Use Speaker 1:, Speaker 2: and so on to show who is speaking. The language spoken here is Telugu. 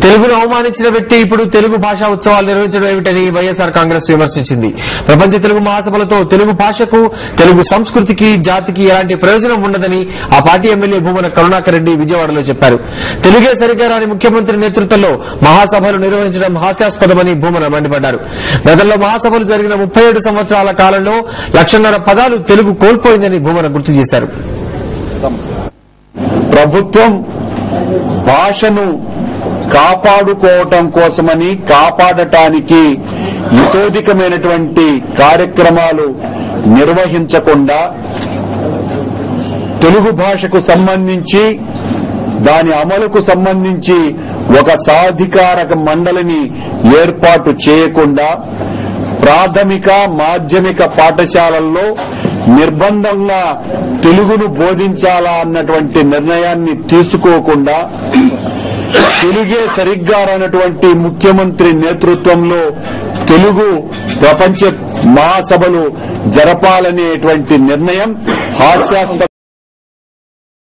Speaker 1: తెలుగును అవమానించిన వ్యక్తి ఇప్పుడు తెలుగు భాషా ఉత్సవాలు నిర్వహించడం ఏమిటని వైఎస్ఆర్ కాంగ్రెస్ విమర్శించింది. ప్రపంచ తెలుగు మహాసభలతో తెలుగు భాషకు, తెలుగు సంస్కృతికి, జాతికి ఎలాంటి ప్రయోజనం ఉండదని ఆ పార్టీ ఎమ్మెల్యే భూమన కరుణాకర్ రెడ్డి విజయవాడలో చెప్పారు. తెలుగే సరిగ్గా రాని ముఖ్యమంత్రి నేతృత్వంలో మహాసభలు నిర్వహించడం హాస్యాస్పదమని భూమన మండిపడ్డారు. గతంలో మహాసభలు జరిగిన 37 సంవత్సరాల కాలంలో 1,50,000 పదాలు తెలుగు కోల్పోయిందని భూమన గుర్తు చేశారు.
Speaker 2: ప్రభుత్వం భాషను కాపాడుకోవటం కోసమని, కాపాడటానికి ఇతోధికమైనటువంటి కార్యక్రమాలు నిర్వహించకుండా తెలుగు భాషకు సంబంధించి, దాని అమలుకు సంబంధించి ఒక సాధికారక మండలిని ఏర్పాటు చేయకుండా ప్రాథమిక, మాధ్యమిక పాఠశాలల్లో నిర్బంధంగా తెలుగును బోధించాలా అన్నటువంటి నిర్ణయాన్ని తీసుకోకుండా తెలుగే సరిగ్గా రానటువంటి ముఖ్యమంత్రి నేతృత్వంలో తెలుగు ప్రపంచ మహాసభలు జరపాలనేటువంటి నిర్ణయం హాస్యాస్పద